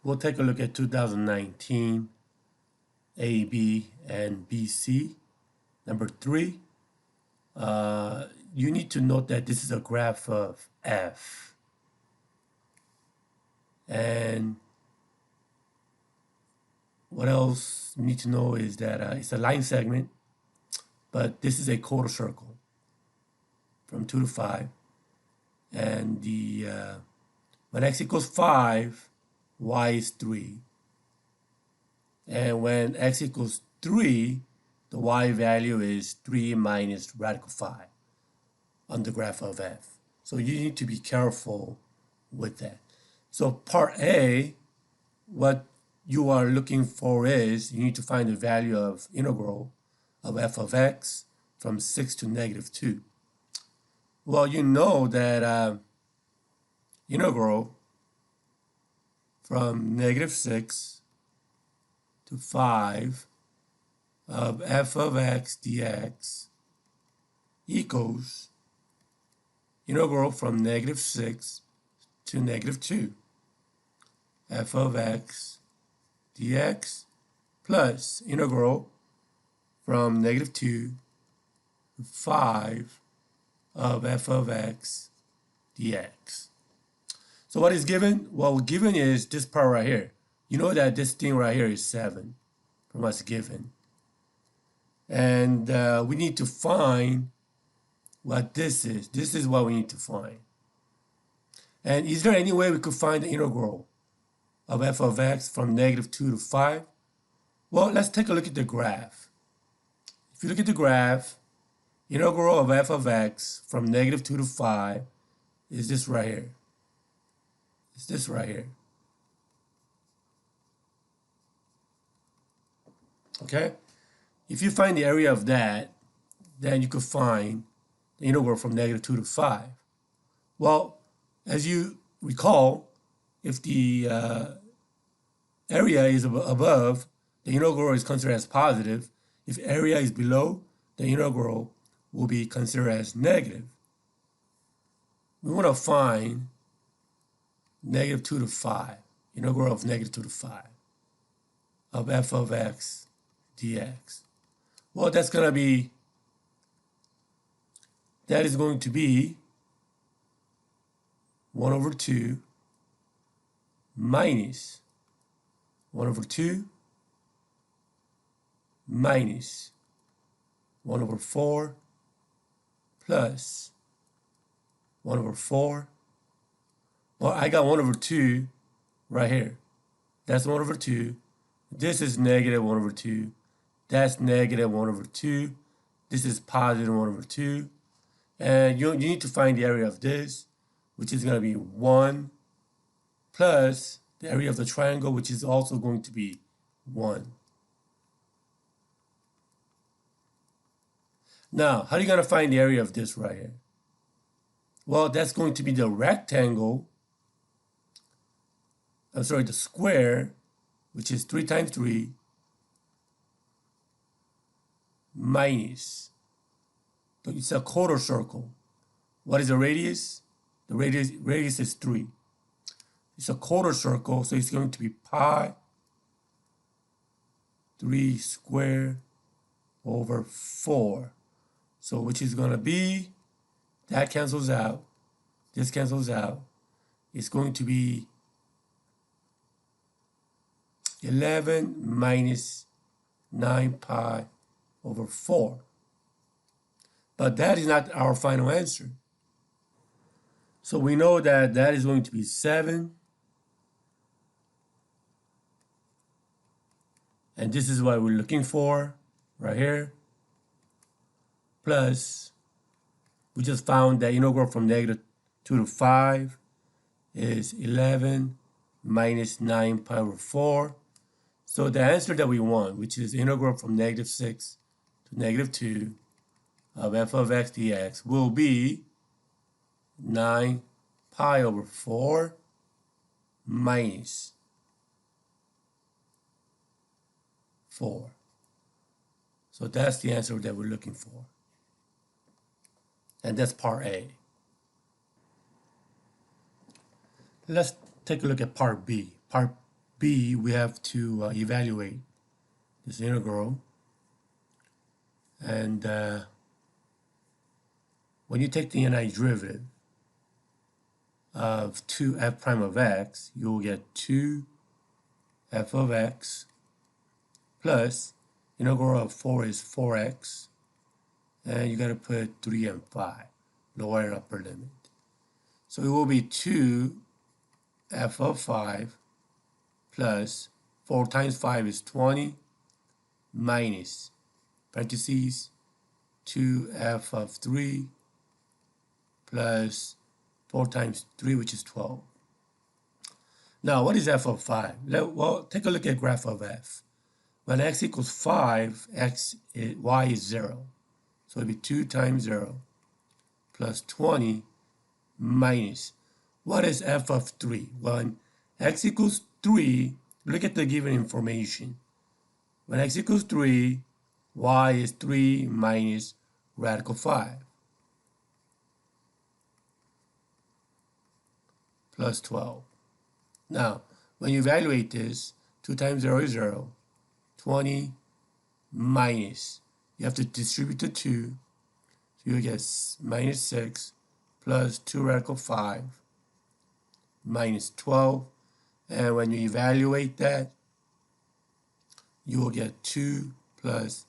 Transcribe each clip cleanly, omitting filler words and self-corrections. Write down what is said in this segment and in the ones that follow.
We'll take a look at 2019 A, B, and BC. Number 3, you need to note that this is a graph of F. And what else you need to know is that it's a line segment, but this is a quarter circle from 2 to 5. And when x equals 5, y is 3. And when x equals 3, the y value is 3 minus radical 5 on the graph of f. So you need to be careful with that. So part A, what you are looking for is you need to find the value of integral of f of x from 6 to negative 2. Well, you know that integral from negative 6 to 5 of f of x dx equals integral from negative 6 to negative 2 f of x dx plus integral from negative 2 to 5 of f of x dx. So what is given? Well, given is this part right here. You know that this thing right here is 7 from what's given. And we need to find what this is. This is what we need to find. And is there any way we could find the integral of f of x from negative 2 to 5? Well, let's take a look at the graph. If you look at the graph, integral of f of x from negative 2 to 5 is this right here. It's this right here. Okay? If you find the area of that, then you could find the integral from negative 2 to 5. Well, as you recall, if the area is above, the integral is considered as positive. If area is below, the integral will be considered as negative. We want to find negative 2 to 5, integral of negative 2 to 5 of f of x dx. Well, that is going to be 1 over 2 minus 1 over 2 minus 1 over 4 plus 1 over 4. Well, I got 1 over 2 right here. That's 1 over 2. This is negative 1 over 2. That's negative 1 over 2. This is positive 1 over 2. And you need to find the area of this, which is going to be 1 plus the area of the triangle, which is also going to be 1. Now, how are you going to find the area of this right here? Well, that's going to be the rectangle, the square, which is 3 times 3, minus, it's a quarter circle. What is the radius? The radius is 3. It's a quarter circle, so it's going to be pi 3 squared over 4. So which is going to be, that cancels out, this cancels out. It's going to be 11 minus 9 pi over 4. But that is not our final answer. So we know that that is going to be 7. And this is what we're looking for right here. Plus, we just found that integral from negative 2 to 5 is 11 minus 9 pi over 4. So the answer that we want, which is integral from negative 6 to negative 2 of f of x dx, will be 9 pi over 4 minus 4. So that's the answer that we're looking for. And that's part A. Let's take a look at part B. Part b, we have to evaluate this integral. And when you take the antiderivative of 2f prime of x, you'll get 2f of x plus integral of 4 is 4x, and you got to put 3 and 5, lower and upper limit. So it will be 2f of 5 plus 4 times 5 is 20 minus parentheses 2f of 3 plus 4 times 3, which is 12. Now, what is f of 5? Well, take a look at graph of f. When x equals 5, y is 0. So it'll be 2 times 0 plus 20 minus, what is f of 3? When x equals 3, look at the given information. When x equals 3, y is 3 minus radical 5 plus 12. Now, when you evaluate this, 2 times 0 is 0. 20 minus, you have to distribute the 2, so you get minus 6 plus 2 radical 5 minus 12. And when you evaluate that, you will get 2 plus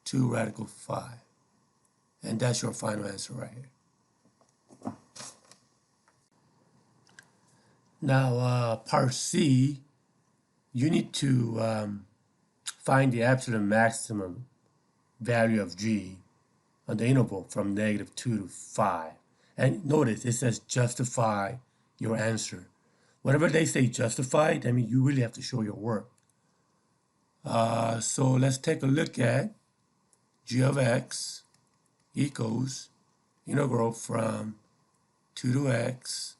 2 radical 5. And that's your final answer right here. Now, part C, you need to find the absolute maximum value of g on the interval from -2 to 5. And notice it says justify your answer. Whenever they say justify, that means you really have to show your work. So let's take a look at g of x equals integral from 2 to x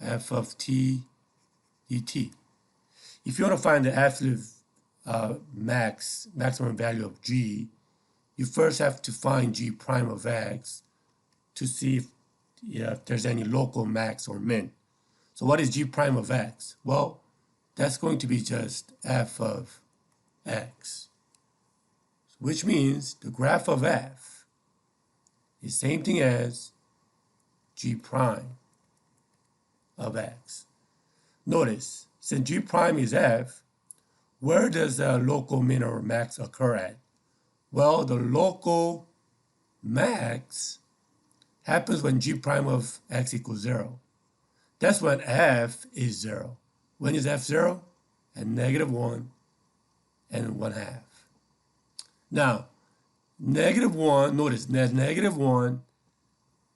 f of t dt. If you want to find the absolute maximum value of g, you first have to find g prime of x to see if there's any local max or min. So what is g prime of x? Well, that's going to be just f of x, which means the graph of f is the same thing as g prime of x. Notice, since g prime is f, where does the local min or max occur at? Well, the local max happens when g prime of x equals 0. That's when f is 0. When is f 0? At -1 and 1/2. Now, -1, notice that -1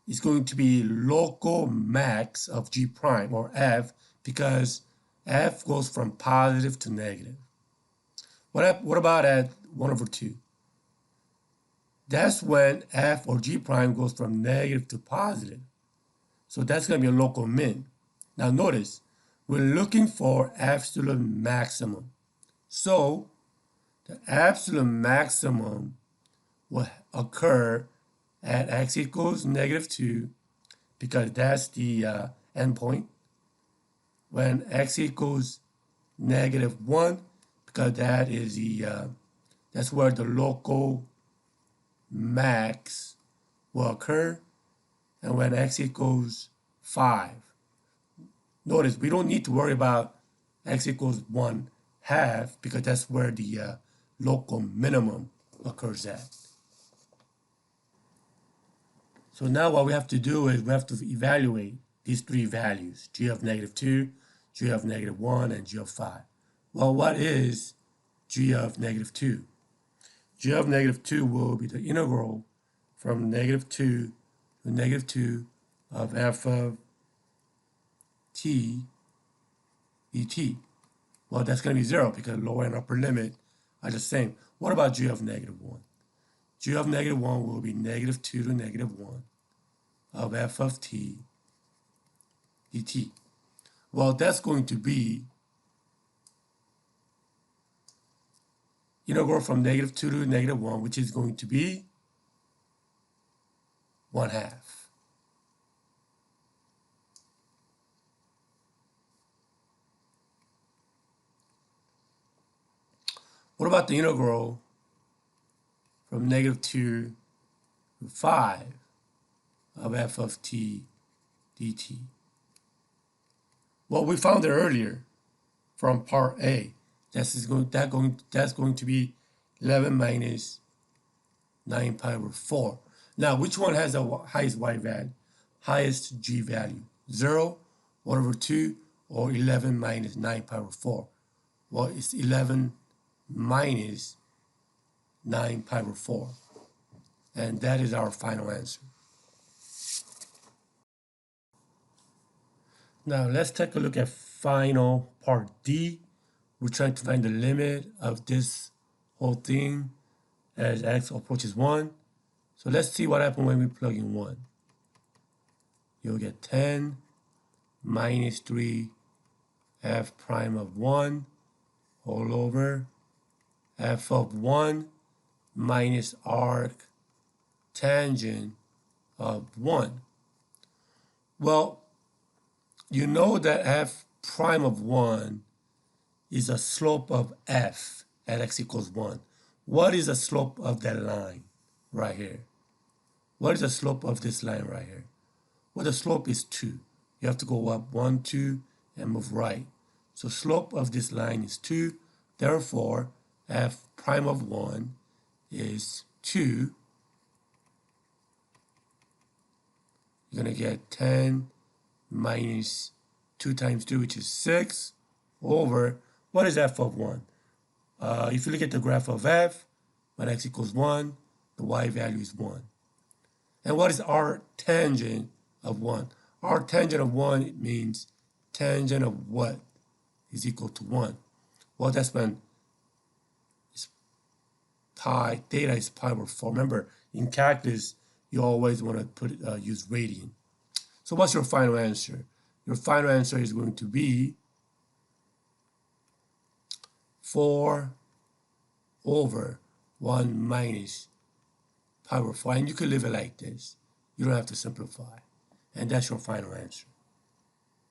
is going to be local max of g prime, or f, because f goes from positive to negative. What about at 1/2? That's when f or g prime goes from negative to positive. So that's going to be a local min. Now notice, we're looking for absolute maximum. So the absolute maximum will occur at x equals -2, because that's the endpoint. When x equals -1, because that is that's where the local max will occur. And when x equals 5, notice we don't need to worry about x equals 1/2, because that's where the local minimum occurs at. So now what we have to do is we have to evaluate these three values, g of -2, g of -1, and g of 5. Well, what is g of -2? G of -2 will be the integral from -2 to -2 of f of t dt. Well, that's going to be 0 because lower and upper limit are the same. What about g of -1? G of -1 will be -2 to -1 of f of t dt. Well, that's going to be integral from -2 to -1, which is going to be 1/2. What about the integral from -2 to 5 of f of t dt? Well, we found it earlier from part A. That's going to be 11 minus 9 pi over 4. Now, which one has the highest y value? Highest g value? 0, 1 over 2, or 11 minus 9 pi over 4? Well, it's 11 minus 9 pi over 4. And that is our final answer. Now, let's take a look at final part D. We're trying to find the limit of this whole thing as x approaches 1. So let's see what happens when we plug in 1. You'll get 10 minus 3 f prime of 1 all over f of 1 minus arc tangent of 1. Well, you know that f prime of 1 is a slope of f at x equals 1. What is the slope of that line right here? What is the slope of this line right here? Well, the slope is 2. You have to go up 1, 2, and move right. So slope of this line is 2. Therefore, f prime of 1 is 2. You're going to get 10 minus 2 times 2, which is 6, over, what is f of 1? If you look at the graph of f, when x equals 1, the y value is 1. And what is arc tangent of 1? Arc tangent of 1 means tangent of what is equal to 1? Well, that's when it's pi, theta is pi over 4. Remember, in calculus, you always want to use radian. So what's your final answer? Your final answer is going to be 4 over 1 minus pi over 4. And you could leave it like this. You don't have to simplify. And that's your final answer.